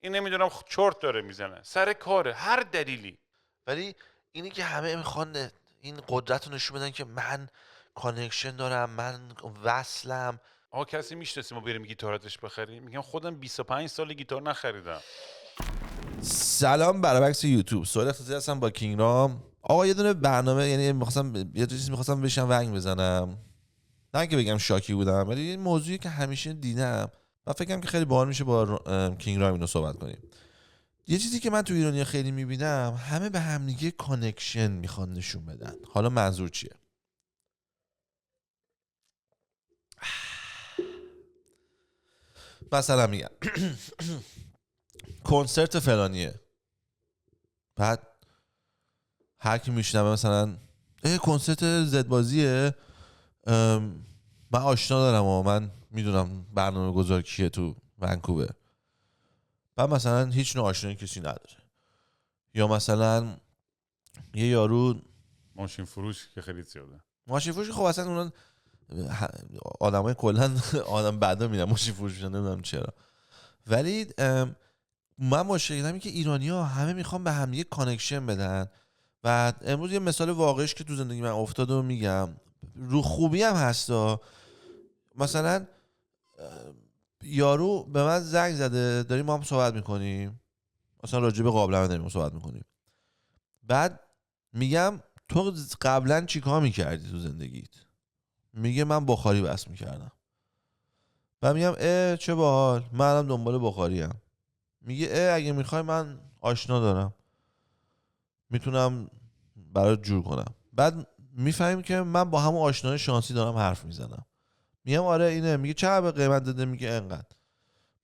این نمیدونم چرت داره میزنه، سر کاره، هر دلیلی. ولی اینی که همه میخوان این قدرت رو نشون بدن که من کانکشن دارم، من وصلم. آقا کسی میشناسی ما بریم گیتاراتش بخریم؟ میگم خودم 25 سال گیتار نخریدم. سلام، برابکس یوتیوب، سوال اختصاصی هستم با کینگرام. آقا یه دونه برنامه، یعنی یه چیزی میخواستم بشم ونگ بزنم، نه که بگم شاکی بودم، ولی این موضوعی که همیشه دیدم و فکرم که خیلی باحال میشه با کینگرام اینو صحبت کنیم. یه چیزی که من تو ایرانیا خیلی میبینم، همه به همدیگه کانکشن میخوان نشون بدن. حالا منظور چیه؟ مثلا میگم کنسرت فلانیه، بعد هر کی میشنوه مثلا کنسرت زدبازیه، من آشنا دارم و من میدونم برنامه گذار کیه تو ونکوور، بعد مثلا هیچ نوع آشنایی کسی نداره. یا مثلا یه یارو ماشین فروش که خیلی زیاده. ماشین فروش، خب اصلا اونا آدمای کلا آدم بعدا میرن ماشین فروش میشن، نمیدونم چرا. ولی من مشکلم که ایرانی‌ها همه میخوان به هم یه کانکشن بدن. و امروز یه مثال واقعیش که تو زندگی من افتاده و میگم، رو خوبی هم هستا. مثلا یارو به من زنگ زده، داریم ما هم صحبت میکنیم، مثلا راجع به قابلمه داریم صحبت میکنیم، بعد میگم تو قبلا چیکار میکردی تو زندگیت؟ میگه من بخاری بس میکردم. بعد میگم چه باحال، منم دنبال بخاری ام. میگه اگه میخوای من آشنا دارم، میتونم برات جور کنم. بعد میفهمیم که من با همون آشنای شانسی دارم حرف میزنم. میگم آره اینه. میگه چقدر قیمت داده؟ میگه انقدر.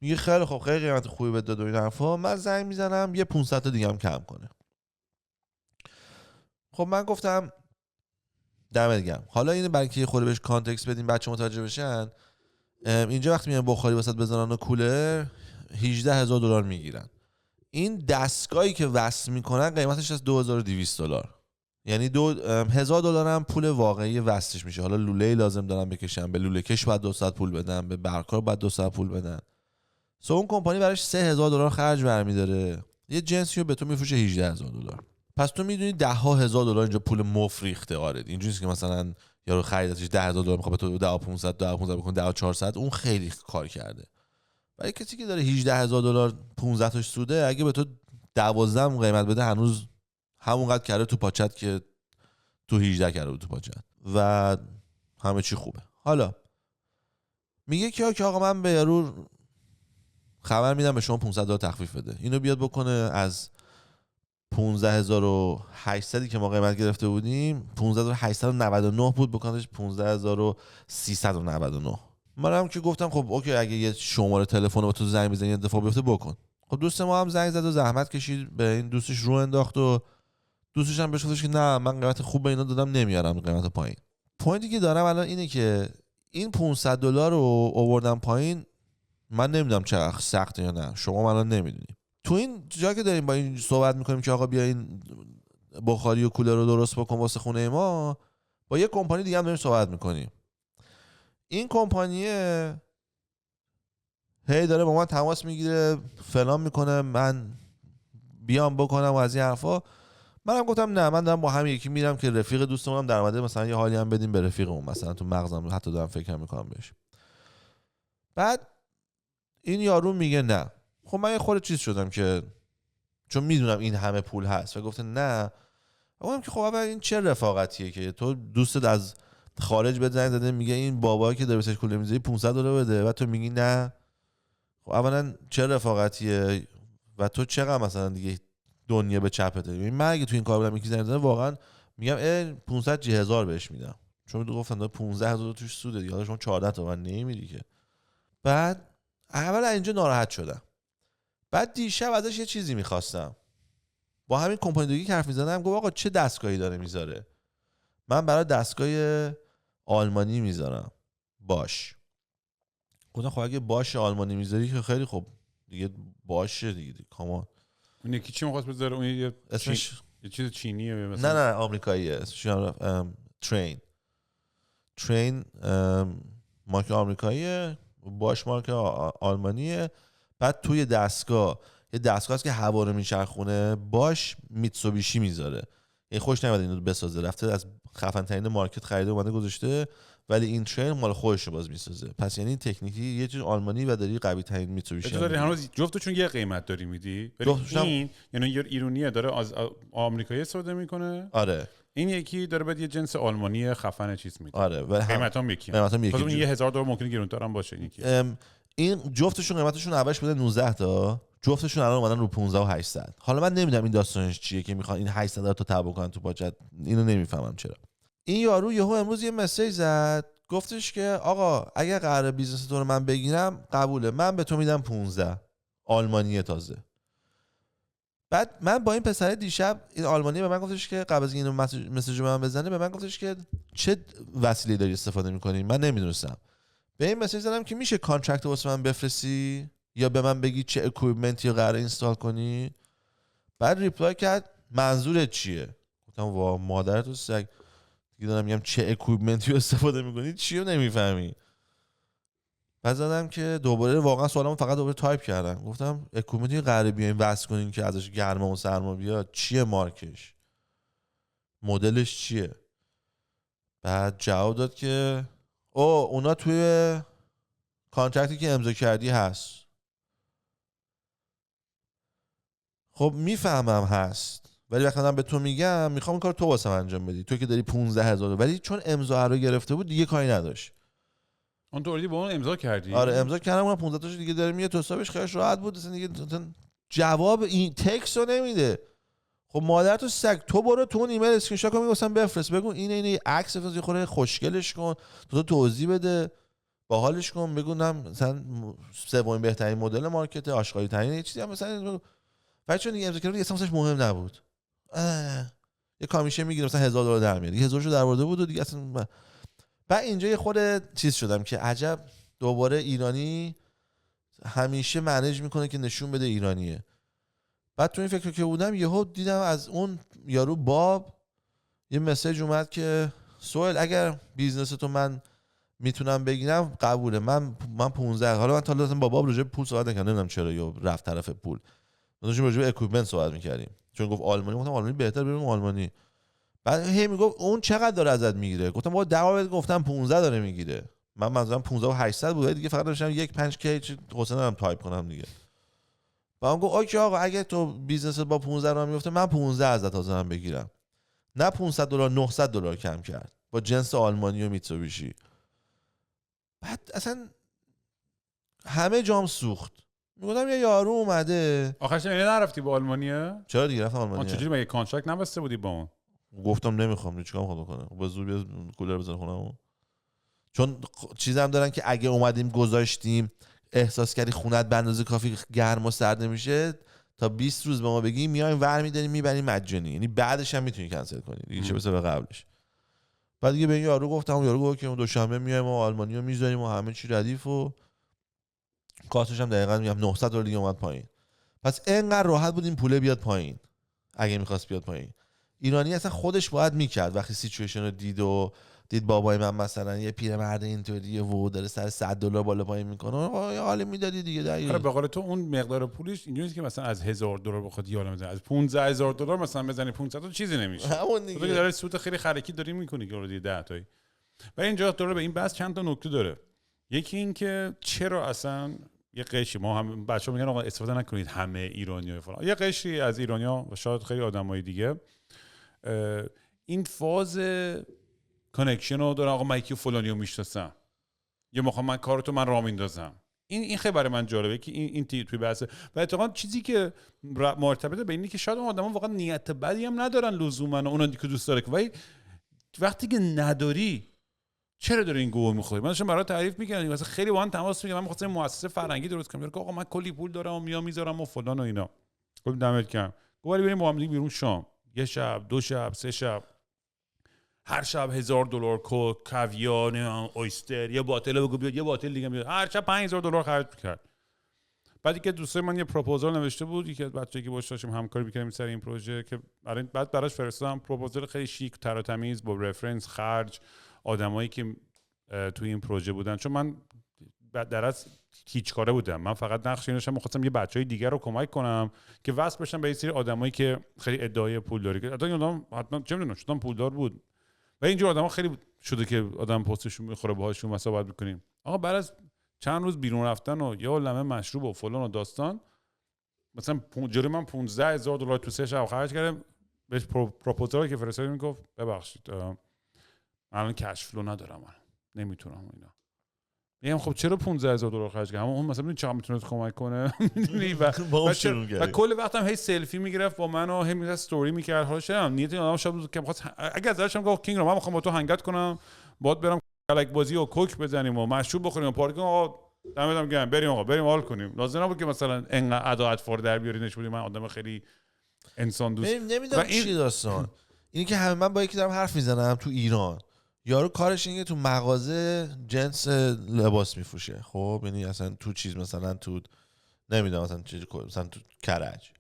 میگه خیلی خوب، خیلی قیمت خوبی بده داد و این حرفا. من زنگ میزنم یه 500 تا دیگه هم کم کنه. خب من گفتم دمت گرم. حالا اینو برای اینکه خود بهش کانتکست بدیم بچه متوجه بشن، اینجا وقتی میان بخاری واسط بزنن و کولر $18,000 میگیرن. این دستگاهی که وصل میکنن قیمتش از $2200، یعنی $1000 هم پول واقعی وصلش میشه. حالا لوله لازم دارن بکشن، به لوله کش باید 200 پول بدن، به برق‌کار باید 200 پول بدن. سو اون کمپانی براش $3000 خرج برمیداره، یه جنسی رو به تو میفروشه $18000. پس تو میدونی ده ها هزار دلار اینجا پول مفت ریخته. آره اینجوریه که مثلا یارو خریدتش $10,000 میخواد به تو 10500 بکنه 10400، اون خیلی کار کرده. ولی کسی که داره $18000 15 تاش سوده، اگه به تو 12 قیمت بده هنوز همونقدر کرده تو پاچت که تو 18 کرده تو پاچت و همه چی خوبه. حالا میگه که آقا من به یارو خبر میدم به شما $500 تخفیف بده، اینو بیاد بکنه از 15800 که ما قیمت گرفته بودیم، 15899 بود، بکنش 15399. منم که گفتم خب اوکی، اگه یه شماره تلفن رو تو زنگ بزنی اتفاق بیفته بکن. خب دوست ما هم زنگ زد و زحمت کشید، به این دوستش رو انداخت و دوستش هم بهش گفتش که نه من قیمت خوب به اینا دادم، نمیارم قیمت پایین. پوینتی که دارم الان اینه که این $500 رو آوردم پایین. من نمیدونم چقدر سخته یا نه، شما الان نمیدونیم. تو این جا که داریم با این صحبت میکنیم که آقا بیا این بخاری و کولر رو درست بکن واسه خونه ما، با یه کمپانی دیگه هم داریم صحبت میکنیم. این کمپانیه هی داره با من تماس میگیره، فلان میکنه، من بیام بکنم و از این حرفا. منم گفتم نه، من دارم با هم یکی میرم که رفیق دوستمونم در اومده، مثلا یه حالی هم بدیم به رفیقمون، مثلا تو مغزم حتی دارم فکر میکنم بهش. بعد این یارو میگه نه. خب من یه خورده چیز شدم که چون میدونم این همه پول هست و گفته نه. گفتم که خب اول این چه رفاقتیه که تو دوستت از خارج بهت زنگ زده میگه این بابایی که داره بهش کول میذاری $500 بده و تو میگی نه؟ خب اولا چه رفاقتیه و تو چقدر مثلا دیگه دنیا به چپته؟ من اگه تو این کار بودم یکی زنگ زنه واقعا میگم 500 چی هزار بهش میدم، چون تو گفتم 15000 توش سوده دیگه، حالا شما 14 تومن نمیدی که. بعد اول اینجا ناراحت شدم. بعد دیشب ازش یه چیزی میخواستم، با همین کمپانی دیگه که حرف میزدم، گفت آقا چه دستگاهی داره میذاره؟ من برای دستگاه آلمانی میذارم باش. گفتم خب اگه باش آلمانی میذاری که خیلی خوب دیگه، باشه دیگه کامان. اون یکی چی می‌خواست بذاره؟ اون یه اسمش یه چیز چینیه مثلا؟ نه آمریکاییه، اسمش ترین مارک آمریکاییه، باش مارک آلمانیه. بعد توی دستگاه یه دستگاه هست که هوا رو میچرخونه باش میتسوبیشی میذاره. این خوش نمیاد اینو بسازه، رفته از خفن ترین مارکت خریده اومده گذاشته، ولی این ترین مال خودش رو باز میسازه. پس یعنی تکنیکی یه چیز آلمانی و داری قوی ترین میتسوبیشی. تو داری هنوز جفتشون یه قیمت داری میدی؟ این یعنی یه ایرونیه داره از آمریکایی استفاده میکنه. آره. این یکی داره بعد یه جنس آلمانی خفن چیز میده. آره. و قیمتام یکیه. قیمتام یکی. اون $1000 ممکنه گرونتر هم باشه یکی. این جفتشون قیمتشون اولش بوده 19 تا، جفتشون الان اومدن رو 15 و 800. حالا من نمیدونم این داستانش چیه که میخوان این 800 تا تبع کنن تو پاچت، اینو نمیفهمم چرا. این یارو یهو امروز یه مسیج زد گفتش که آقا اگه قرار بیزنس تو رو من بگیرم قبوله، من به تو میدم 15 آلمانیه تازه. بعد من با این پسر دیشب این آلمانی به من گفتش که قبل از اینو مسیج به من بزنه به من گفتش که چه وسیله داری استفاده می‌کنی؟ من نمیدونستم. به این مسیج زدم که میشه کانترکت واسه من بفرستی یا به من بگی چه اکویپمنتی رو قراره اینستال کنی. بعد ریپلای کرد منظورت چیه؟ گفتم وا مادرتو سگ، دیگه دارم میگم چه اکویپمنتی رو استفاده می‌کنی چی رو نمیفهمی. بعد زدم که دوباره واقعا سوالمو فقط دوباره تایپ کردم، گفتم اکویپمنتی قراره بیاین وصل کنین که ازش گرما و سرما بیاد چیه، مارکش، مدلش چیه؟ بعد جواب داد که اونا توی کانترکتی که امضا کردی هست. خب میفهمم هست، ولی وقتی من به تو میگم میخوام این کار تو واسه من انجام بدی، تو که داری 15000، ولی چون امضا رو گرفته بود دیگه کاری نداشت. اون تو با اون امضا کردی؟ آره امضا کردم، اون 15 تاش دیگه داره میاد تو حسابش، خیلیش راحت بود دیگه. جواب این تکست رو نمیده. خب مادر تو سگ، تو برو تو اون ایمیل اسکرین شات کن میگم بفرست، بگو اینه عکس بفرست، خورده خوشگلش کن، تو توضیح بده، باحالش کن، بگو مثلا سومین بهترین مدل مارکت، آشغالی ترین چیزی هم مثلا. بعد چون دیگه امضا کردم دیگه اصلا مهم نبود. یه کامیشن میگیره مثلا $1000 در میاد، 1000 در آورده بود و دیگه اصلا. بعد اینجا یه خود چیز شدم که عجب دوباره ایرانی همیشه منیج میکنه که نشون بده ایرانیه. بعد تو این فکر که بودم یهو دیدم از اون یارو باب یه مسیج اومد که سوال اگر بیزنس تو من میتونم بگیرم قبوله، من 15. حالا من تا لازم با باب راجع به پول صحبت نکردم، نمیدونم چرا یا رفت طرف پول، داشتیم راجع به اکویپمنت صحبت میکردیم چون گفت آلمانی، گفتم آلمانی بهتر، بریم آلمانی. بعد هی میگفت اون چقدر داره ازت میگیره، گفتم با 10 گفتم 15 داره میگیره، من منظورم 15 و 800 بود دیگه، فقط داشتم 1.5 کی حسین دارم تایپ کنم دیگه. بعد گفت اوکی آقا اگه تو بیزنست با 15 را میفته من 15 ازت حاضرم بگیرم. نه $500 $900 کم کرد با جنس آلمانی و میتسوبیشی. بعد اصلا همه جام سوخت. میگفتم یه یارو اومده آخرش نرفتی با آلمانیه؟ چرا دیگه رفتم آلمانیه. چجوری مگه کانترکت نبسته بودی با اون؟ گفتم نمیخوام، چیکار میخوام بکنم، با زور بیا کولر بزن خونمو. چون چیزام دارن که اگه اومدیم گذاشتیم احساس کردی خونت به اندازه کافی گرم و سرد نمیشه تا 20 روز به ما بگی میایم ور میداریم میبریم مجانی، یعنی بعدش هم میتونی کنسل کنی دیگه، چه به قبلش. بعد دیگه به این یارو گفتم، یارو گفت که اون دوشنبه میایم و آلمانیو میذاریم و همه چی ردیف و کاستش هم دقیقاً میگم $900 دیگه اومد پایین. پس اینقدر راحت بود این پوله بیاد پایین اگه میخواست بیاد پایین. ایرانی اصلا خودش باید میکرد وقتی سیچویشن رو دید بابای من مثلا یه پیرمرد اینطوریه و داره سر $100 بالا پایین میکنه، حالی میدادی دیگه. آره به قول تو اون مقدار پولش اینجوریه که مثلا از $1000 بخواد یالا بزنه، از $15000 مثلا بزنی 500 چیزی نمیشه. همون دیگه داره سود خیلی خرکی داری میکنی که اوريدی 10 تایی. و اینجا داره به این بحث چند تا نکته داره. یکی این که چرا اصلا یه قشری، ما هم بچه‌ها میگن آقا استفاده نکنید همه ایرانی‌ها فلان، یه قشری از ایرانی‌ها و شاید خیلی آدمای دیگه این فاز کانکشن رو دارن، آقا مایکی فلانیو میشناسم یا میخوام من کارتو من راه میندازم. این خیلی برای من جالبه که این توی بحث و اتفاقا چیزی که مرتبطه به اینه که شاید اون آدما واقعا نیت بدی هم ندارن لزوما، اونایی که دوست داره، ولی وقتی که نداری چرا داری این گوه میخوری؟ من داشتم برات تعریف میکنم مثلا خیلی با هم تماس میگیرم، من می‌خواستم مؤسسه فرهنگی درست کنم، میگه آقا من کلی پول دارم و میام میذارم و فلان و اینا. گفتم دمت گرم. گفت بریم با هم دیگه بیرون شام، یه شب، 2 شب، 3 شب، هر شب $1000 کوک، کاویار، اویستر، یه باتل بگو بیاد، یه باتل دیگه بیاد، هر شب $5000 خرج می‌کرد. بعدی که دوستای من یه پروپوزال نوشته بود، یکی از بچه‌ای که باهاش داشتیم همکاری می‌کردیم سر این پروژه، که بعد براش فرستادم پروپوزال خیلی شیک، تر و تمیز، با رفرنس، خرج، آدمایی که توی این پروژه بودن. چون من در از هیچ کاره بودم. من فقط نقش این داشتم، می‌خواستم یه بچهای دیگر رو کمک کنم که وصل بشن به یه سری آدمایی که خیلی ادعای پولداری که حتی آدم حتما چه می‌دونم شدن پولدار بود و اینجور آدما خیلی شده که آدم پستشون میخوره باهاشون مثلا باید بکنیم. آقا بعد از چند روز بیرون رفتن و یه عالمه مشروب و فلان و داستان، مثلا جلوی من $15,000 تو 3 شب خرج کردم. بهش پروپوزال که فرستادم میگفت ببخشید من الان کش فلو ندارم، من نمیتونم اینا. میگم خب چرا $15,000 خرج کردم؟ اون مثلا ببین چقدر میتونه کمک کنه. و کل وقتم هی سلفی میگرفت با من و هی میذاشت استوری میکرد. حالا چرا نیت آدم شب که می‌خواست اگه ازشم گفت کینگ رو من میخوام با تو هنگات کنم، باید برم کلک بازی و کوک بزنیم و مشروب بخوریم و پارتی کنیم. آقا دمتم گرم، بریم آقا بریم حال کنیم. لازم نبود که مثلا انقدر ادا فور در بیارینش. بودی من آدم خیلی انسان دوست. نمیدونم چی داستان اینی که همه من با یکی دارم حرف میزنم تو ایران، یارو کارش اینه تو مغازه جنس لباس میفروشه. خب یعنی اصلا تو چیز مثلا تو نمیدونم مثلا تو کرج.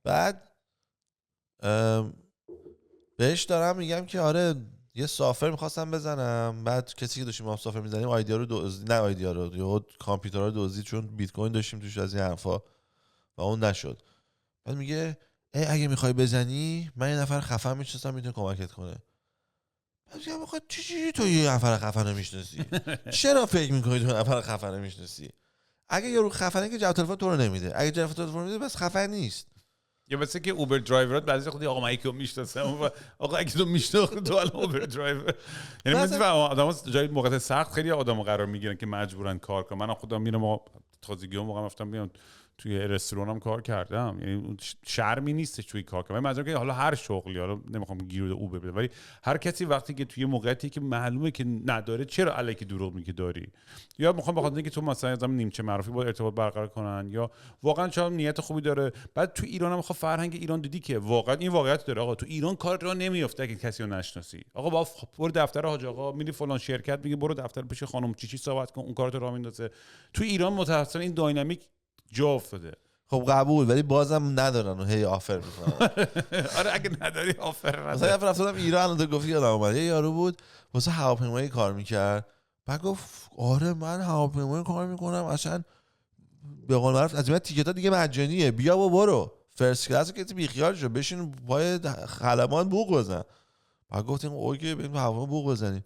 بعد بهش دارم میگم که آره یه سافر میخواستم بزنم. بعد کسی که داشتیم ما سافر میزنیم آیدیا رو نه آیدیا رو یا کامپیوترها رو دزدید چون بیت کوین داشتیم توش از این حرفا و اون نشد. بعد میگه اگه میخوای بزنی من یه نفر خفن میشناسم میتونه کمکت کنه. بعد میگم آخه چی تو یه نفر خفن میشناسی؟ چرا فکر میکنی تو نفر خفن میشناسی؟ اگه یارو خفنه که جواب تلفن تو رو نمیده، اگه جواب تلفن میده بس خفن نیست. یا مثلا که اوبر درایورات بعضی خودی آقا من یکی رو میشناسم، آقا اگه تو میشناسی تو الان اوبر درایور. یعنی مثلا آدما جای موقع سخت خیلی آدمو قرار میگیرن که مجبورن کار کنن. من خودم میرم تازگی موقع رفتم بیام توی رستورانم کار کردم، یعنی شرمی نیستش توی کار کردن. من که حالا هر شغلی، حالا نمیخوام گیر و اوبر بدم، ولی هر کسی وقتی که توی موقعیتی که معلومه که نداره چرا الکی دروغ میگه داری، یا میخوام بخاطر اینکه تو مثلا از نیمچه معروفی با ارتباط برقرار کنن، یا واقعا چون نیت خوبی داره. بعد تو ایران هم خب فرهنگ ایران دیدی که واقعا این واقعیت داره. آقا تو ایران کار راه نمیافته که کسی رو نشناسی. آقا با برو دفتر حاج آقا، میری فلان شرکت، میگه برو دفتر پیش خانم چی صحبت کن، اون کارت راه میندازه. تو ایران متأسفانه این داینامیک جا افتاده. خب قبول، ولی بازم ندارن و هی آفر میکنن. آره اگه نداری آفر نداری. مثلا رفتم ایران تو گفتی یادم اومد یه یارو بود واسه هواپیمایی کار میکرد. بعد گفت آره من هواپیمایی کار میکنم، اصلا به قول معروف از این تیکتا دیگه مجانیه، بیا و برو فرست کلاس که بی خیال شو بشین پای خلبان بوق بزن. بعد گفتیم اوکی بریم هواپیما بوق بزنیم.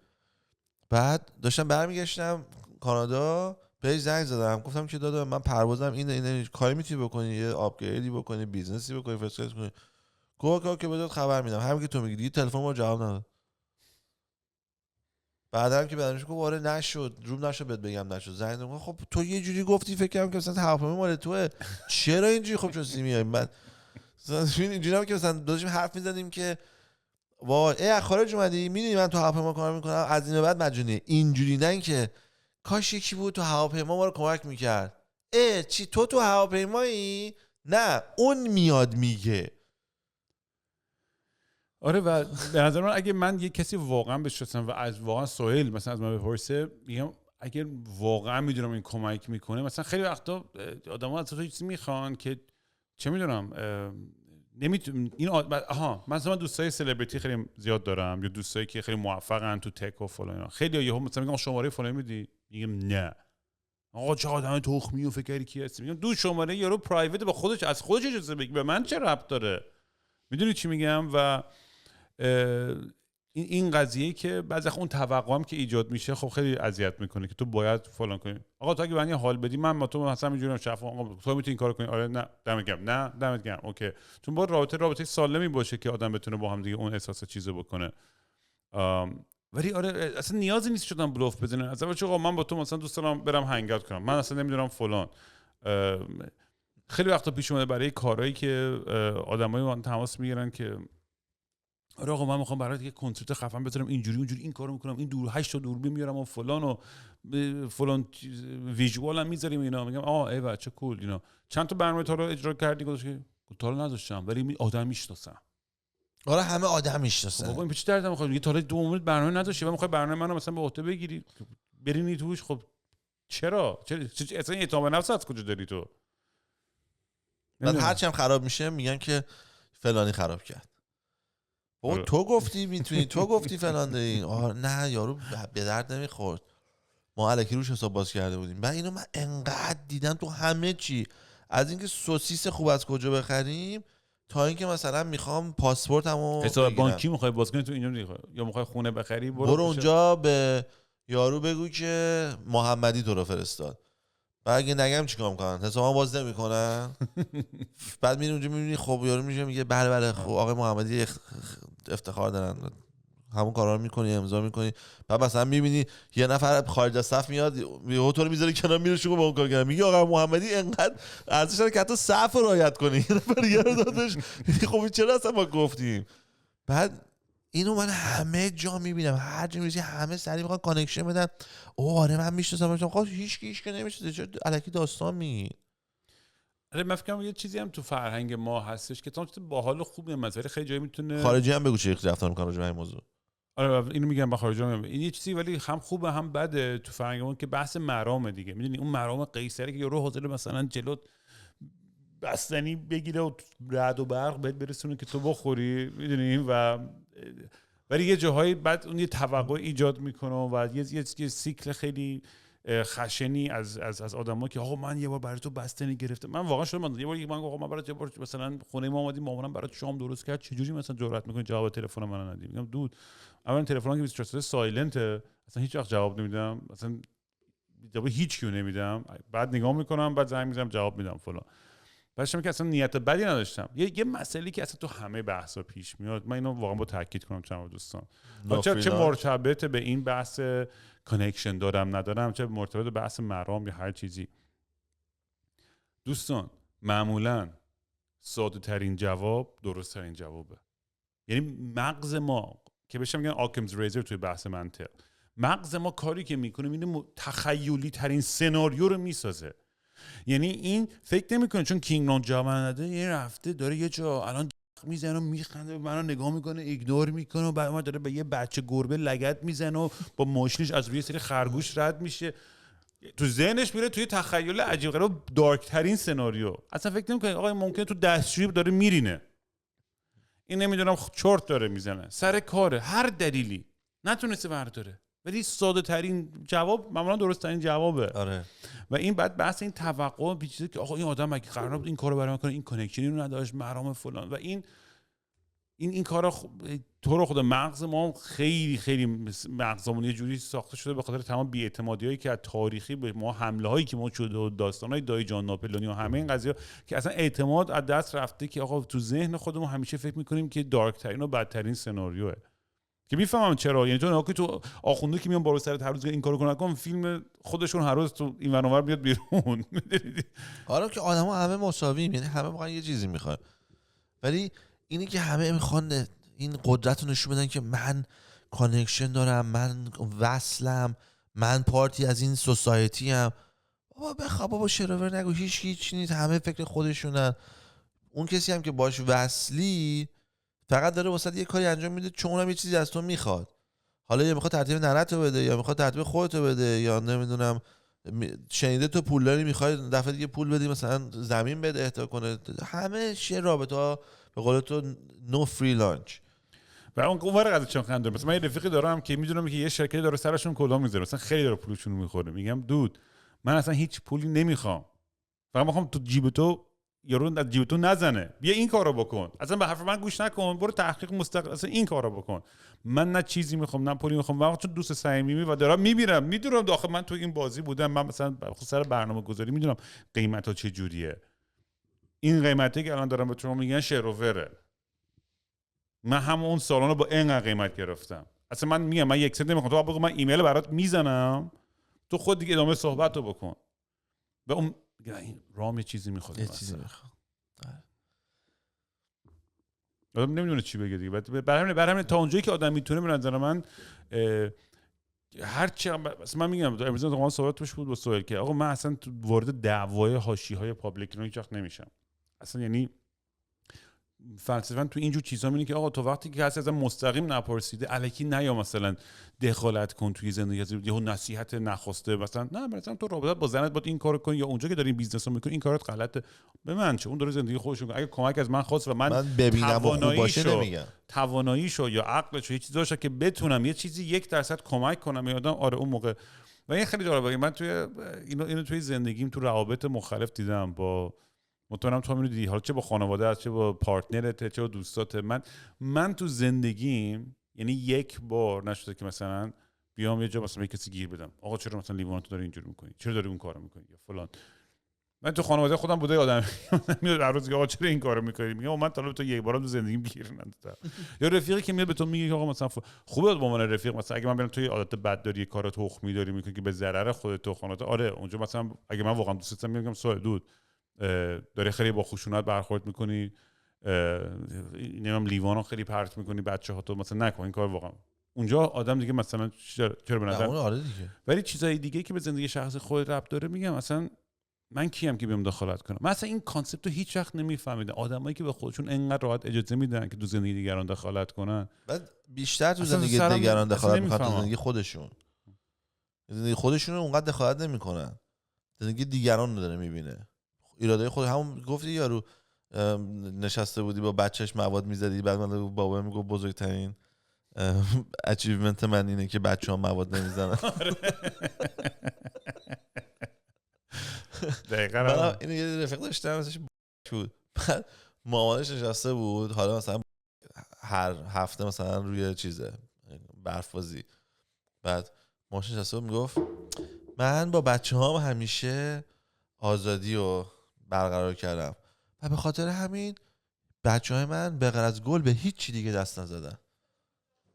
بعد داشتم برمیگشتم کانادا، بهش زنگ زدم گفتم که دادا من پروازم اینه کاری میتونی بکنی، یه آپگریدی بکنی، بیزنسی بکنی، فرست کلاس کنی. گفت که بهت خبر میدم. همین که تو میگی دیگه تلفن ما جواب نداد. بعدم که بعدش گفت آره نشد، روم نشد بهت بگم نشد. زنگ زدم خب تو یه جوری گفتی فکر کردم که مثلا هواپیما مال توئه، چرا اینجوری خب چون میای بعد اینجوری هم که مثلا داشتیم حرف میزدیم که وای از خارج اومدی میدونی من تو هواپیما کار میکنم از این به بعد مجونیه. اینجوری نه که کاش یکی بود تو هواپیما ما رو کمک میکرد. چی تو هواپیمایی؟ نه اون میاد میگه. آره و به نظر من اگه من یه کسی واقعا بشناسم و از واقعا سهیل مثلا از من بپرسه، میگم اگه واقعا میدونم این کمک میکنه. مثلا خیلی وقتا آدما از تو چیزی میخوان که چه میدونم نمیتونم این مثلا من دوستای سلبریتی خیلی زیاد دارم، یا دوستایی که خیلی موفقن تو تک و فلان. خیلی یهو مثلا میگم شماره فلان میدی، میگم نه آقا چه آدم تخمی و فکری کی هستی. میگم دو شماره یارو پرایوت با خودش از خودش اجازه بگی، به من چه ربط داره؟ میدونی چی میگم؟ و این قضیه که بعضی وقت اون توقعم که ایجاد میشه خب خیلی اذیت میکنه که تو باید فلان کنی. آقا تو اگه من یه حال بدی من با تو مثلا میجورم شفا آقا تو میتونی این کارو کنی. آره نه دمت گرم، نه دمت گرم، اوکی. چون با رابطه سالمی باشه که آدم بتونه با هم دیگه اون احساس چیزو بکنه. ولی آره اصلا نیازی نیست شدن بلوف بزنن. از اول آقا من با تو مثلا دوست دارم برم هنگات کنم، من اصلا نمیدونم فلان. خیلی وقتا پیش اومده برای کارهایی که آدمای من تماس میگیرن که آره آقا من میخوام برات یه کنسرت خفن بذارم اینجوری اونجوری این کارو میکنم، این دور 8 تا دوربین میارم و فلان و فلان ویژوال هم میذاریم اینا. میگم ای بچه کول اینا چند تا برنامه تا رو اجرا کردی؟ گفتش که تا رو نداشتم ولی آدم میشناسم. آره همه آدم میشناسن. بابا این چه درد میخواد؟ یه تا رو 2 عمرت برنامه نداشتی و میخوای برنامه منو مثلا به عهده بگیری برینی توش؟ خب چرا اصلا اعتماد به نفس از کجا داری تو؟ بعد هرچی هم خراب میشه میگن که فلانی خراب کرد. بابا تو گفتی میتونی، تو گفتی فلان داری. نه یارو به درد نمیخورد. ما الکی روش حساب باز کرده بودیم. بعد اینو من انقدر دیدم تو همه چی، از اینکه سوسیس خوب از کجا بخریم تا اینکه مثلا میخوام پاسپورتمو حساب بانکی میخوای باز کنی تو اینجا یا میخوای خونه بخری برو اونجا به یارو بگو که محمدی تو رو فرستاد. بعد اگه نگم چیکار میکنن؟ حسابم باز نمیکنن. بعد میری اونجا میبینی خب یارو میگه بله خب آقای محمدی افتخار دارن، همون کارا رو میکنی، امضا میکنی. بعد مثلا میبینی یه نفر خارج از صف میاد یهو تو رو میذاره کنار، میره شروع با اون کار کردن، میگه آقا محمدی انقدر ارزش داره که حتی صف رو رعایت کنی. یه نفر دیگه رو دادش. خب چرا اصلا ما گفتیم؟ بعد اینو من همه جا میبینم، هر جا میبینی همه سری میخوان کانکشن بدن. آره من میشناسم. خب هیچ کی نمیشناسه، چرا الکی داستان میگی؟ آره من فکر کنم یه چیزی هم تو فرهنگ ما هستش که چیز باحال و خوبه، مثلا خیلی جایی میتونه خارجی هم بگو چه رفتار میکنه راجع به این موضوع. آره اینو میگم با خارجی هم این یه چیزی ولی هم خوبه هم بده تو فرهنگمون که بحث مرام دیگه. میدونی اون مرام قیصری که یارو حاضر مثلا جلو بستنی بگیره و رعد و برق بهت برسونه که تو بخوری، میدونی، و ولی یه جاهایی بعد اون یه توقع ایجاد میکنه و یه سیکل خیلی خشنی از آدما که آقا من یه بار برای تو بستنی گرفتم. من واقعا شدم یه بار آقا من برات یه بار مثلا خونه ما اومدیم مامانم برات شام درست کرد، چجوری مثلا جرئت میکنی جواب تلفن منو ندی؟ میگم دود اولا تلفنم که 24 ساعته سایلنت، اصلا هیچ وقت جواب نمیدم، اصلا جواب هیچ کیو نمیدم. بعد نگاه میکنم، بعد زنگ میزنم جواب میدم فلان. بعدش که اصلا نیت بدی نداشتم. یه مسئله که اصلا تو همه بحثا پیش میاد، من اینو واقعا با تاکید کنم چند دوستان، چه مرتبط به این بحث کانکشن دارم ندارم، چه مرتبط به بحث مرام یا هر چیزی، دوستان معمولا ساده ترین جواب درست ترین جوابه. یعنی مغز ما که بهش میگن آکمز ریزر توی بحث منطق، مغز ما کاری که میکنه اینه تخیلی ترین سناریو رو میسازه. یعنی این فکر نمیکنه چون کینگلون جوانده یه رفته داره یه جا الان میزنه و میخنده منو نگاه میکنه ایگنور میکنه و بعد ما داره به یه بچه گربه لگد میزنه و با ماشینش از روی سری خرگوش رد میشه، تو ذهنش میره توی تخیل عجیب غریب دارک ترین سناریو. اصلا فکر نمیکنه آقا ممکنه تو دستشویی داره میرینه، این نمیدونم چرت داره میزنه سر کاره، هر دلیلی نتونسته برداره، ولی ساده ترین جواب معمولا درست ترین جوابه. آره. و این بعد بحث این توقع بیچاره که آقا این آدم اگه قرار بود این کارو برام کنه، این کانکشنی رو نداشت، مرام فلان، و این کارا تو رو خدا مغز ما خیلی خیلی مغزمون یه جوری ساخته شده به خاطر تمام بی‌اعتمادیایی که از تاریخی به ما، حمله هایی که ما شده و داستانای دایی جان ناپلونی و همه این قضیه که اصلا اعتماد از دست رفته، که آقا تو ذهن خودمون همیشه فکر می‌کنیم که دارک ترین و بدترین سناریوه. که میفهمم چرا، یعنی تو آخونده که میان بالا سرت هر روز این کارو نکن، فیلم خودشون هر روز تو این ور اون ور بیاد بیرون. آره که آدما همه مساویم، یعنی همه واقعا یه چیزی میخوان، ولی اینی که همه میخوان این قدرت رو نشون بدن که من کانکشن دارم، من وصلم، من پارتی از این سوسایتی ام. بابا شروور نگو، هیچ نیست، همه فکر خودشونن. اون کسی هم که باش وصلی فقط داره واسه یه کاری انجام میده چون اونم یه چیزی از تو میخواد. حالا یا میخواد ترتیب ننتو بده یا میخواد ترتیب خودتو بده یا نمیدونم شنیده تو پول داری میخوای دفعه دیگه پول بدی مثلا زمین بده اهدا کنه. همه چیه رابطه ها به قول تو نو فری لانچ. و اون ور قضیه چون خنده. مثلا من یه رفیقی دارم که میدونم که یه شرکتی داره سرشون کلا میذاره، مثلا خیلی داره پولشون میخوره. میگم دود من اصلا هیچ پولی نمیخوام، فقط میخوام تو جیب تو یارو از جیب تو نزنه، بیا این کارو بکن، اصلا به حرف من گوش نکن، برو تحقیق مستقل، اصلا این کارو بکن. من نه چیزی میخوام نه پولی میخوام، واقعا چون دوست صمیمی و دارم میبینم، میدونم داخل من تو این بازی بودم، من مثلا سر برنامه‌گذاری میدونم قیمتا چه جوریه. این قیمتی که الان دارم به شما میگن شرووره، من همون سالن رو با اینقدر قیمت گرفتم. اصلا من میگم من یک سنت نمیخوام، تو بگو من ایمیل برات میزنم، تو خود دیگه ادامه صحبت رو بکن. و اون این رام یه چیزی میخواد، یه چیزی میخواد. آدم نمیدونه چی بگه دیگه. برای همین تا اونجایی که آدم میتونه، به نظر من هر چی مثلا من میگم امروز دوام صحبت توش بود با سوال که آقا من اصلا وارد دعوای حاشیه‌های پابلیک هیچ وقت نمیشم اصلا. یعنی فلسفاً تو اینجور چیزا میگه که آقا تو وقتی که کسی ازم مستقیم نپرسیده الکی نیا مثلا دخالت کن توی زندگی، از یهو نصیحت نخواسته مثلا نه مثلا تو رابطه با زنت باید این کارو کن، یا اونجا که داری بیزنس رو میکنی این کارات غلطه. به من چه، اون داره زندگی خودش میکنه. اگه کمک از من خواست و من ببینم خوب باشه نمیگم تواناییشو یا عقلشو یه چیزی داشت که بتونم یه چیزی 1% کمک کنم، یادم آره اون موقع و این خیلی جالبه. من توی اینو توی زندگیم تو روابط مختلف دیدم. با مطمئنم تو هم اینو دیدی، حالا چه با خانواده است، چه با پارتنرت، چه با دوستات. من تو زندگیم یعنی یک بار نشده که مثلا بیام یه جا مثلا کسی گیر بدم، آقا چرا مثلا لیوان تو داری اینجوری می‌کنی، چرا داری اون کارو می‌کنی یا فلان. من تو خانواده خودم بوده آدم میاد هر روز که آقا چرا این کارو می‌کنی، میگم من تا تو یک بارم تو زندگیم گیر ندادم. یا رفیقی که میاد به تو میگه آقا مثلا خوبه به عنوان رفیق، مثلا اگه من برم توی عادت بد داری، کارو تخمی داری می‌کنی که به ضرر خودت و خانواده، آره اونجا مثلا اگه من واقعا دوست داشتم میگم سوال دود داری خیلی با خشونت برخورد می‌کنی، نمیدونم لیوانو خیلی پرت می‌کنی بچه‌ها، تو مثلا نکن این کار. واقعا اونجا آدم دیگه مثلا چرا به نظر آره دیگه. ولی چیزای دیگه که به زندگی شخصی خود ربط داره، میگم مثلا من کیم که بیام دخالت کنم؟ من اصلا این کانسپت رو هیچ وقت نمیفهمیدم. آدمایی که به خودشون انقدر راحت اجازه میدن که تو زندگی دیگران دخالت کنن، بعد بیشتر تو اصلا زندگی سرم دیگران دخالت اصلا میکنن تو نمیفهمم. زندگی خودشون. زندگی خودشون رو اونقدر دخالت نمیکنن، زندگی دیگران رو داره میبینه. ایراده خود همون گفتی یارو نشسته بودی با بچهش مواد میزدی، بعد من بابا میگه بزرگترین اچیومنت من اینه که بچه‌ها مواد نمیزنن. دقیقاً من اینو یه رفیق داشتم ازش بود، بعد مامانش نشسته بود، حالا مثلا هر هفته مثلا روی چیزه برف بازی، بعد مامانش نشسته بود میگفت من با بچه‌هام همیشه آزادی رو برقرار کردم و به خاطر همین بچه‌های من به غیر از گل به هیچ چی دیگه دست نزدن.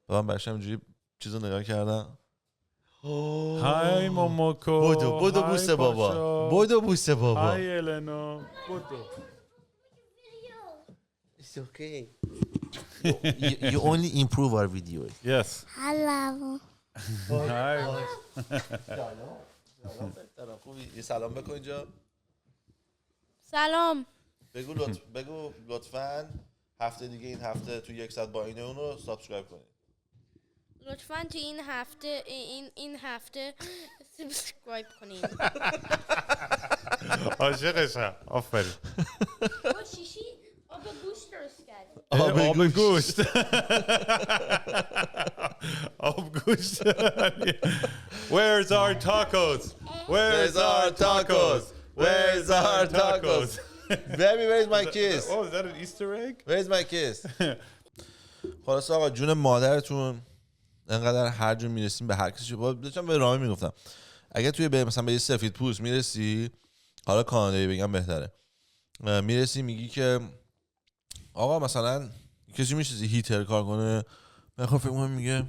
و من برشم اینجوری چیزو نگاه کردم، های موموکو، بودو بوس بابا، بودو بوس بابا. های النا، بودو. It's okay. You only improve our videos. Yes. Hello. های. یه سلام بکن اینجا. سلام. بگو لطفاً هفته دیگه این هفته تو 100 با اینه اونو سابسکرایب کنید. لطفاً تو این هفته سابسکرایب کنید. عاشقشم. آفرین. با شیشی آب گوشت درست کردیم. آب گوشت. آب گوشت. Where's our tacos? Where's our tacos? Where's our tacos? Baby, where's my kiss? Oh, is that an Easter egg? Where's my kiss? خلاص آقا جون مادرتون انقدر هر جور میرسیم به هر کسی. داشتم به رامی میگفتم اگه توی مثلا به یه سفید پوست میرسی، حالا کانادایی بگم بهتره، میرسی میگی که آقا مثلا کسی میشه هیتر کار کنه، من خب فکر کنم میگه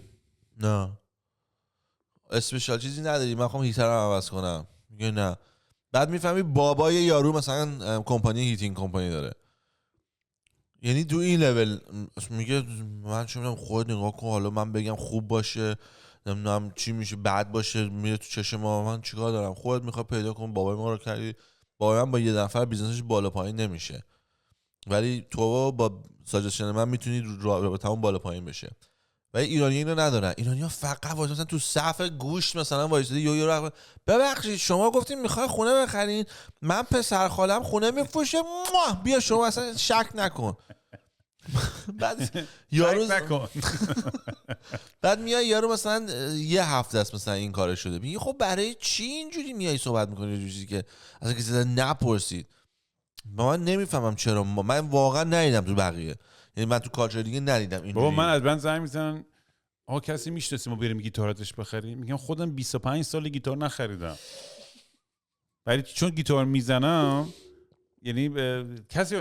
نه اسپشیال چیزی نداری، من خواهم هیتر رو عوض کنم، میگه نه. بعد میفهمی بابای یارو مثلا کمپانی هیتینگ کمپانی داره، یعنی تو این لول میگه من چه میدونم خود نگاه کن، حالا من بگم خوب باشه نمیدونم چی میشه بد باشه، میره تو چشم ما، من چیکار دارم؟ خودت میخوای پیدا کن، بابای ما رو کردی. بابای من با یه نفر بیزنسش بالا پایین نمیشه، ولی تو با ساجستشن من میتونی رابطمون بالا پایین بشه. ولی ایرانی اینو ندارن. ایرانی‌ها فقط واسه مثلا تو صف گوشت مثلا وایسادی یو ببخشید شما گفتین میخوای خونه بخرین، من پسر خالم خونه میفروشه، بیا شما اصلا شک نکن. بعد یارو بعد میای یارو مثلا یه هفته است مثلا این کار شده، میگه خب برای چی اینجوری میای صحبت میکنی یه چیزی که اصلا کسی نپرسید. من نمیفهمم چرا من واقعا ندیدم تو بقیه، یعنی من تو کالچر دیگه ندیدم اینجوری. بابا من از من زنگ میزنن آقا کسی میشناسیم ما بریم گیتاراتش بخریم، میگم خودم 25 سال گیتار نخریدم، ولی چون گیتار میزنم یعنی کسی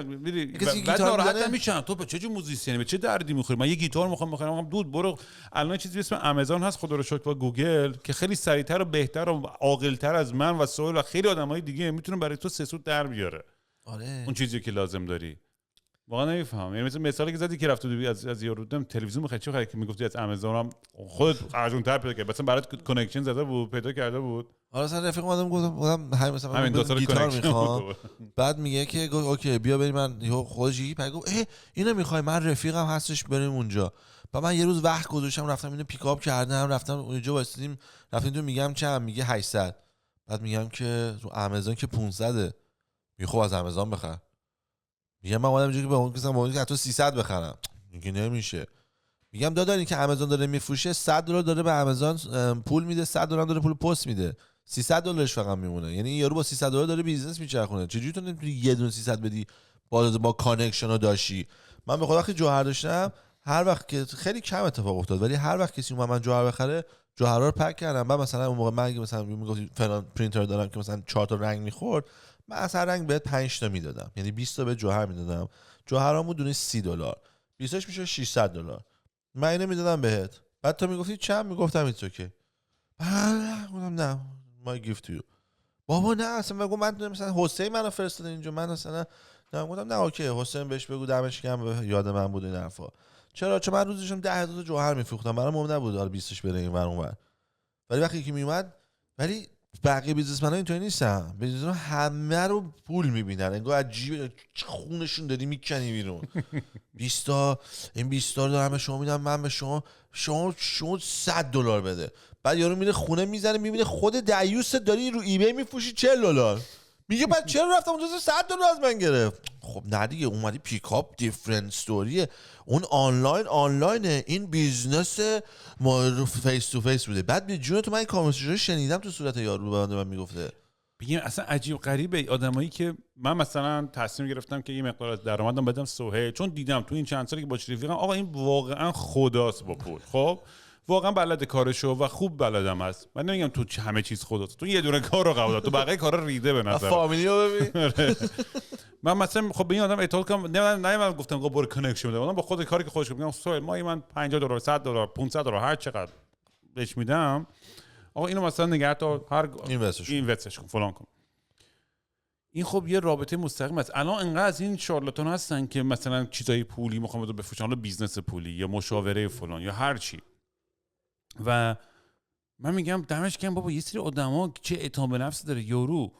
بعد ناراحت میشن تو به چه جور موزیسیانی به چه دردی میخوری، من یه گیتار میخوام بخرم. دود برو الان چیزی به اسم آمازون هست خدا رو شکر با گوگل که خیلی سریعتر و بهتر و عاقل‌تر از من و سهیل و خیلی آدمای دیگه میتونن برای تو 3 سوت در بیاره. آره اون چیزی که لازم داری. واقعا نمیفهم. یعنی مثلا که زدی که رفت تو از یارو تلویزیون می‌خرید چه خرید که میگفتی از آمازون هم خود ارزان‌تر پیدا کرد، مثلا برات کانکشن زده بود پیدا کرده بود. حالا مثلا رفیق اومدم گفتم همین مثلا گیتار میخوام، بعد میگه که اوکی بیا بریم، من خودش یکی گفت اینو میخوای، من رفیقم هستش بریم اونجا. بعد من یه روز وقت گذاشتم رفتم اینو پیکاپ کردم، رفتم اونجا واسطیم، رفتیم تو میگم چند، میگه 800. بعد میگم که تو آمازون که 500. میگه خب از آمازون بخر. میگم من اومدم اینجا که به اون کسم که حتی 300 بخرم، میگه نمیشه. میگم داداری که آمازون داره میفروشه $100 داره به آمازون پول میده، $100 داره پول پست میده، $300 فقط میمونه. یعنی این یارو با $300 داره بیزنس میچرخونه. چجوری تو نمیتونی یه دونه 300 بدی با کانکشن رو داشتی؟ من به خدا وقتی جوهر داشتم، هر وقت که خیلی کم اتفاق افتاد، ولی هر وقت کسی اومد من جوهر بخره، جوهرا رو پک کردم. بعد مثلا اون موقع من مثلا میگفتی فلان پرینتر دارم که مثلا 4 تا رنگ میخورد، من از هر رنگ بهت 5 تا میدادم، یعنی 20 تا به جوهر میدادم. جوهرامو دونه $30، 20 میشه $600. من اینو میدادم بهت. بعد تو میگفتی چند؟ میگفتم ایتس اوکی. گفتم نه ما گیفت تو. بابا نه اصلا بگو من مثلا حسین منو فرستاد اینجا، من مثلا نه. گفتم نه اوکی حسین بهش بگو دمش گرم، یاد من بود این حرفا. چرا؟ چون من روزشم 10,000 تا جوهر میفروختم، برام مهم نبود حالا 20 بره این ور اون ور. ولی وقتی که میومد، ولی بقیه بیزنسمن‌ها اینطوری نیستن. بیزنسمن همه رو پول میبینن، انگار عجیبه خونشون داری میکنی بیرون. 20 تا این 20 تا دارم به شما میدم، من به شما $100 بده. بعد یارو میره خونه میزنه میبینه خود دیوست داری رو ایبی میفروشی $40. میگه بعد چرا رفتم اونجا $100 از من گرفت؟ خب نه دیگه، اومدی پیکاپ دیفرنت استوریه. اون آنلاینه، این بیزنس ما فیس تو فیس بوده. بعد به جون تو من این کانورسیشن شنیدم تو صورت یارو به من میگفته. بگیم اصلا عجیب غریبه آدمایی که من مثلا تصمیم گرفتم که یه مقدار از درآمدم بدم سهیل، چون دیدم تو این چند سالی که با رفیقم آقا این واقعا خداست با پول. خب واقعا بلد کارشو و خوب بلدم هست. من نمیگم تو همه چیز خداست، تو یه دونه کار رو قبول دار، تو بقیه کارا ریده به نظر. فامیلیو ببین. من مثلا خب به این آدم اعتماد کنم، نه من گفتم آقا برو کانکشن بده، با خود کاری که خودش میگم سوال ما من $50 $100 $500 هر چقدر بهش میدم، آقا اینو مثلا نگه تا هر اینوستش کن فلان کن. این خب یه رابطه مستقیم است. الان انقدر از این شارلاتان هستن که مثلا چیزای پولی میخوام بفروشن، حالا بیزنس پولی یا مشاوره فلان یا هر چی، و من میگم دمش گرم بابا، یه سری آدما چه اعتماد به نفس داره، یارو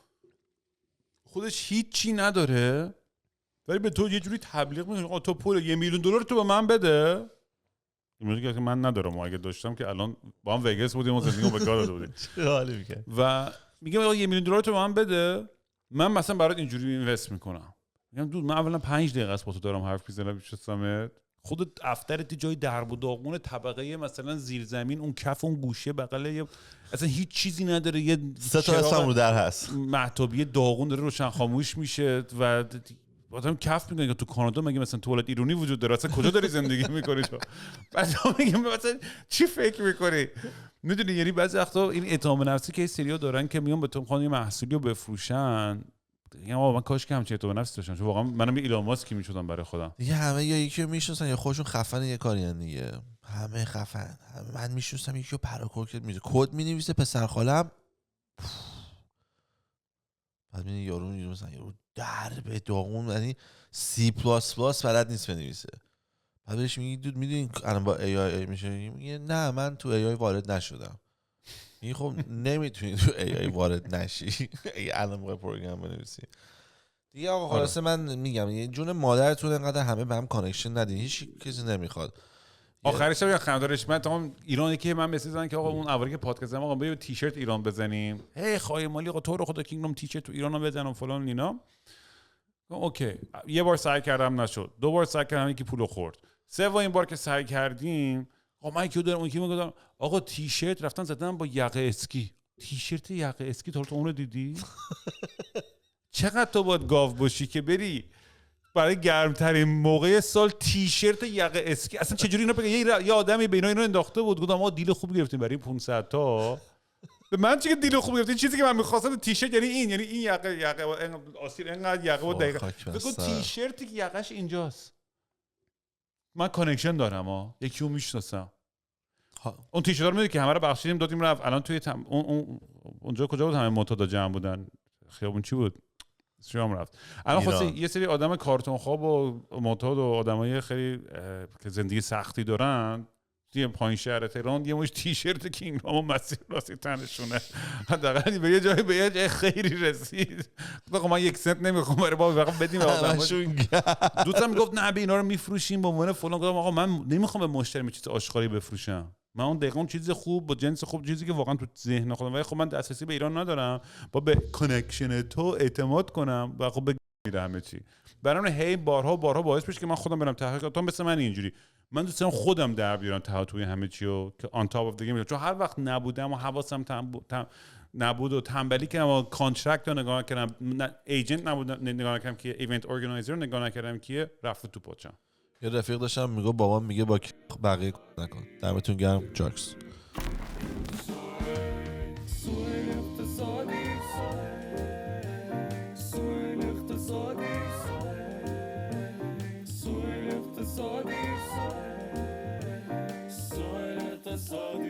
خودش هیچی نداره ولی به تو یه جوری تبلیغ میکنه آقا تو پول $1,000,000 تو به من بده. میگه که من ندارم، اگه داشتم که الان با هم وگاس بودیم و زندگیمو به گار داده بودیم. چه حالی میکنه؟ و میگه آقا $1,000,000 تو به من بده، من مثلا برات اینجوری اینوست میکنم. میگم دود من اولا 5 دقیقه است با تو دارم حرف میزنم، میشستم خودت دفترت جای درب و داغون طبقه مثلا زیرزمین، اون کف اون گوشه بغل اصلا هیچ چیزی نداره، یه 3 تا اسم رو در هست، محتابی داغون داره روشن خاموش میشه و آدم کف میکنه که تو کانادا مگه مثلا توالت ایرانی وجود داره؟ اصلا کجا داری زندگی میکنی تو؟ بعد میگم مثلا چی فکر میکنی؟ میدونی یعنی بعضی وقتا این اعتماد نفسی که سری‌ها دارن که میان به تو میخوان یه محصولی رو بفروشن، یعنی من کاش که همچین اعتماد نفسی داشتم، چون واقعا منم یه ایلان ماسکی میشدم برای خودم. دیگه همه یا یکی رو میشناسن یا خودشون خفن یه کارین دیگه، همه خفن. من میشناسم یکی رو پراکور کرد میشه کد مینویسه پسر خالم، بعد میگه یارو میگه مثلا یارو در به داغون، یعنی C++ بلد نیست بنویسه. بعد بهش میگی دود میدونی الان با AI میشه؟ میگه نه من تو AI وارد نشدم. این خب نمیتونی تو AI وارد نشی الان موقع پروگرام بنویسی دیگه. آقا خلاصه من میگم یه جون مادرتون انقدر همه به هم کانکشن ندین، هیچ کسی نمیخواد. آخرش هم خندارش من تمام ایرانی که من مسیج زدن که آقا اون اولی که پادکست زدم آقا بیا تیشرت ایران بزنیم، هی خواهی مالی آقا تو رو خدا کینگدم تیشرت تو ایران بزنم فلان اینا. اوکی یه بار سعی کردم نشد، 2 بار سعی کردم یکی پولو خورد، 3 بار که سعی کردیم آقا من کیو دارم اون کی میگم آقا تیشرت رفتن زدن با یقه اسکی، تیشرت یقه اسکی تو اون رو دیدی؟ چقدر تو باید گاو باشی که بری برای گرمترین موقع سال تیشرت یقه اسکی؟ اصلا چجوری اینا یه آدمی به اینا انداخته بود، گفتم ما دیل خوب گرفتیم برای 500 تا. به من چه دیل خوب گرفتین؟ چیزی که من می‌خواستم تیشرت یعنی این یقه آسیر اینقدر یقه بود دقیقاً. بگو تیشرتی که یقهش اینجاست. من کانکشن دارم یکی رو میشناسم. اون تیشرت رو میدونی که همه رو بخشیدیم دادیم رفت. الان توی اونجا کجا بود؟ همه معتاد جمع بودن، خیابون چی بود؟ شام رفت. الان خاصه یه سری آدم کارتون خواب و معتاد و آدمای خیلی که زندگی سختی دارن توی پایین شهر تهران یه مش تیشرت کینگدام و مسیر راستی تنشونه، حداقل به یه جای خیری رسید. آقا من 1 سنت نمیخوام برای بابا فقط بدیم به آدماشون. دوستم میگفت نه به اینا رو میفروشیم به عنوان فلان. گفتم آقا من نمیخوام به مشتری چیز آشغالی بفروشم، من اون دقیقاً اون چیز خوب با جنس خوب، چیزی که واقعا تو ذهن خودم، ولی خب من دسترسی به ایران ندارم، با به کانکشن تو اعتماد کنم و خب میره همه چی. برام هی بارها باعث بشه که من خودم برم تحقیق کنم. مثل من اینجوری من دوست دارم خودم در بیارم توی همه چی و که آن تاپ اف دیگه، چون هر وقت نبودم و حواسم نبود و تنبلی کردم و کانترکت رو نگاه کردم، ایجنت نبود نگاه نکردم که ایونت ارگانایزر رو نگاه نکردم که رفت تو پاچم. یه رفیق داشتم میگه بابام میگه با بقیه نکن. دمتون گرم. جاکس. اقتصادی